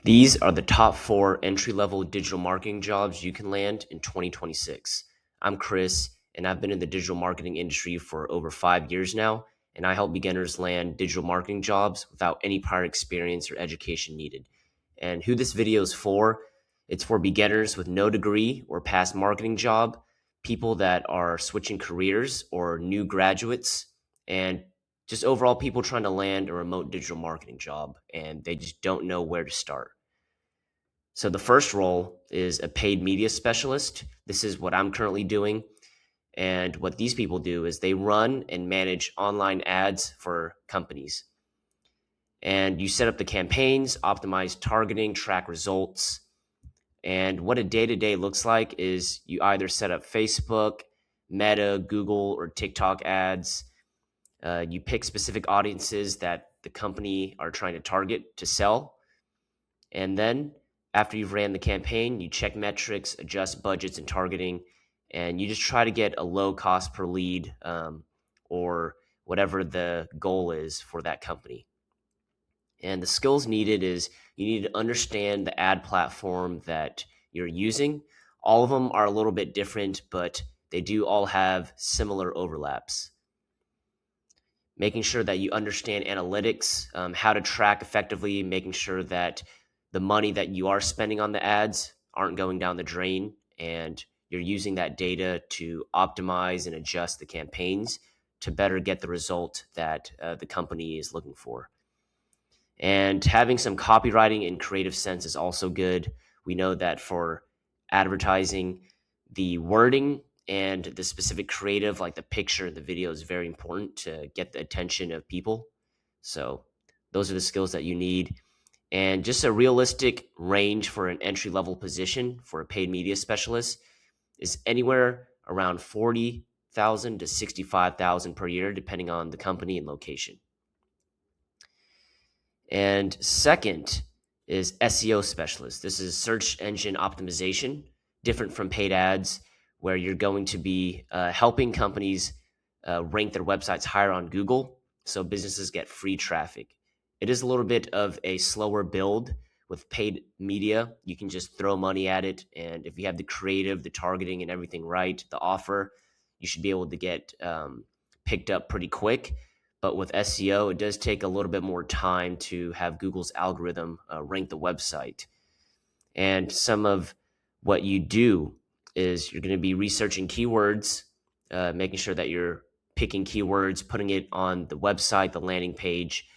These are the top 4 entry-level digital marketing jobs you can land in 2026. I'm Chris, and I've been in the digital marketing industry for over 5 years now, and I help beginners land digital marketing jobs without any prior experience or education needed. And who this video is for, it's for beginners with no degree or past marketing job, people that are switching careers or new graduates, and just overall people trying to land a remote digital marketing job and they just don't know where to start. So the first role is a paid media specialist. This is what I'm currently doing. And what these people do is they run and manage online ads for companies. And you set up the campaigns, optimize targeting, track results. And what a day-to-day looks like is you either set up Facebook, Meta, Google, or TikTok ads. You pick specific audiences that the company are trying to target to sell. And then after you've ran the campaign, you check metrics, adjust budgets and targeting, and you just try to get a low cost per lead or whatever the goal is for that company. And the skills needed is you need to understand the ad platform that you're using. All of them are a little bit different, but they do all have similar overlaps. Making sure that you understand analytics, how to track effectively, making sure that the money that you are spending on the ads aren't going down the drain, and you're using that data to optimize and adjust the campaigns to better get the result that the company is looking for. And having some copywriting and creative sense is also good. We know that for advertising, the wording and the specific creative, like the picture and the video, is very important to get the attention of people. So those are the skills that you need. And just a realistic range for an entry-level position for a paid media specialist is anywhere around $40,000 to $65,000 per year, depending on the company and location. And second is SEO specialist. This is search engine optimization, different from paid ads, where you're going to be helping companies rank their websites higher on Google so businesses get free traffic. It is a little bit of a slower build. With paid media, you can just throw money at it, and if you have the creative, the targeting, and everything right, the offer, you should be able to get picked up pretty quick. But with SEO, it does take a little bit more time to have Google's algorithm rank the website. And some of what you do is you're going to be researching keywords, making sure that you're picking keywords, putting it on the website, the landing page,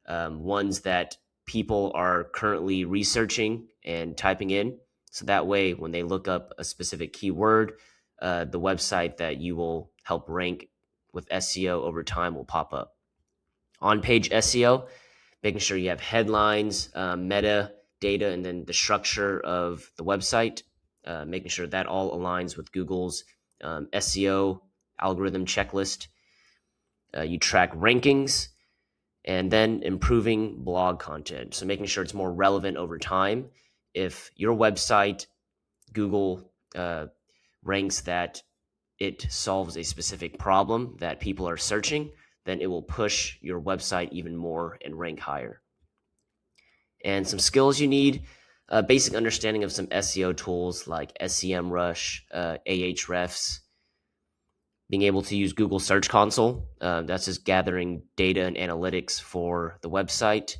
ones that people are currently researching and typing in. So that way, when they look up a specific keyword, the website that you will help rank with SEO over time will pop up. On-page SEO, making sure you have headlines, meta data, and then the structure of the website, making sure that all aligns with Google's SEO algorithm checklist. You track rankings, and then improving blog content. So making sure it's more relevant over time. If your website, Google ranks that it solves a specific problem that people are searching, then it will push your website even more and rank higher. And some skills you need, basic understanding of some SEO tools like SEMrush, Ahrefs, being able to use Google Search Console. That's just gathering data and analytics for the website.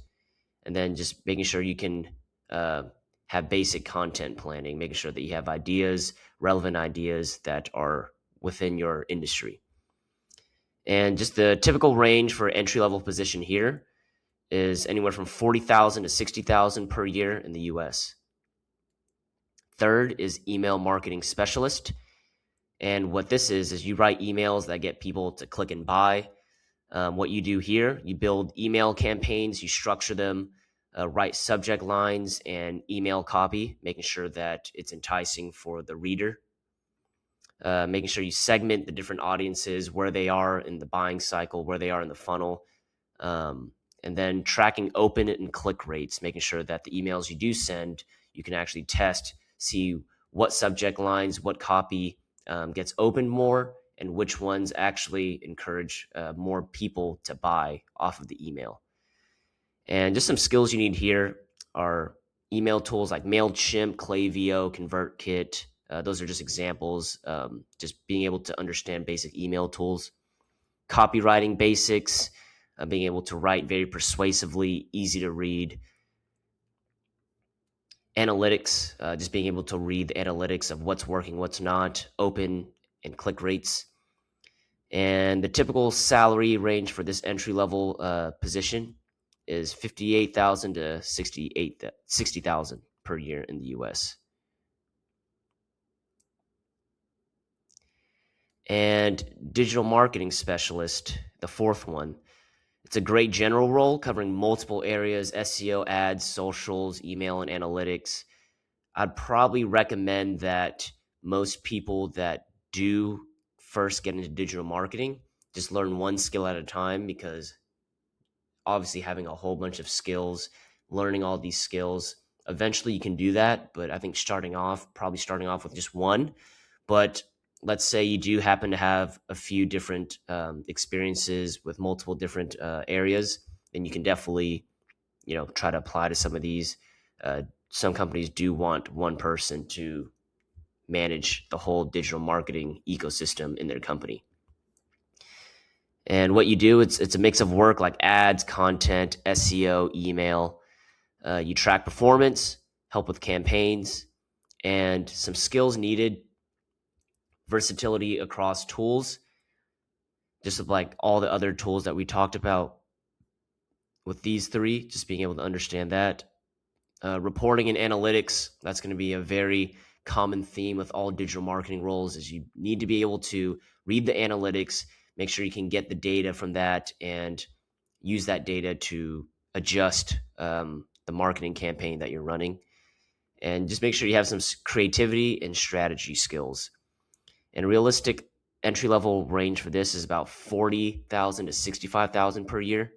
And then just making sure you can have basic content planning, making sure that you have ideas, relevant ideas that are within your industry. And just the typical range for entry-level position here is anywhere from $40,000 to $60,000 per year in the US. Third is email marketing specialist. And what this is you write emails that get people to click and buy. What you do here, you build email campaigns, you structure them, write subject lines and email copy, making sure that it's enticing for the reader. Making sure you segment the different audiences, where they are in the buying cycle, where they are in the funnel, and then tracking open and click rates, making sure that the emails you do send, you can actually test, see what subject lines, what copy gets opened more, and which ones actually encourage more people to buy off of the email. And just some skills you need here are email tools like MailChimp, Klaviyo, ConvertKit. Those are just examples. Just being able to understand basic email tools. Copywriting basics, being able to write very persuasively, easy to read. Analytics, just being able to read the analytics of what's working, what's not, open and click rates. And the typical salary range for this entry-level position is $58,000 to $60,000 per year in the US. And digital marketing specialist, the fourth one. It's a great general role covering multiple areas: SEO, ads, socials, email, and analytics. I'd probably recommend that most people that do first get into digital marketing just learn one skill at a time, because obviously having a whole bunch of skills, learning all these skills, eventually you can do that. But I think probably starting off with just one. But let's say you do happen to have a few different experiences with multiple different areas, then you can definitely, try to apply to some of these. Some companies do want one person to manage the whole digital marketing ecosystem in their company. And what you do, it's a mix of work like ads, content, SEO, email. You track performance, help with campaigns, and some skills needed: versatility across tools, just like all the other tools that we talked about with these three, just being able to understand that. Reporting and analytics, that's going to be a very common theme with all digital marketing roles, is you need to be able to read the analytics, make sure you can get the data from that, and use that data to adjust the marketing campaign that you're running. And just make sure you have some creativity and strategy skills. And realistic entry-level range for this is about $40,000 to $65,000 per year.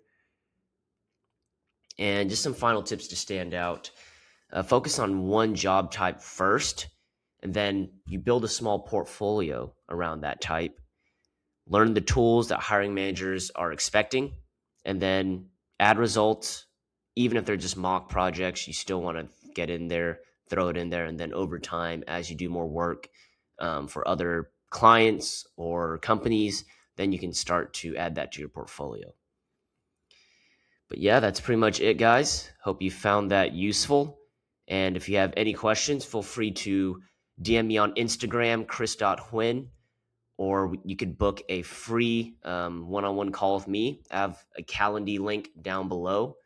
And just some final tips to stand out. Focus on one job type first, and then you build a small portfolio around that type. Learn the tools that hiring managers are expecting, and then add results. Even if they're just mock projects, you still want to get in there, throw it in there, and then over time, as you do more work for other clients or companies, then you can start to add that to your portfolio. But yeah, that's pretty much it, guys. Hope you found that useful. And if you have any questions, feel free to DM me on Instagram, chris.huyn, or you could book a free one-on-one call with me. I have a Calendly link down below.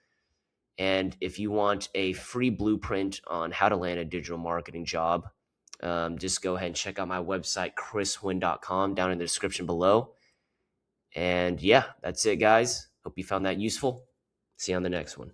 And if you want a free blueprint on how to land a digital marketing job, just go ahead and check out my website, chrishuyn.com, down in the description below. And yeah, that's it, guys. Hope you found that useful. See you on the next one.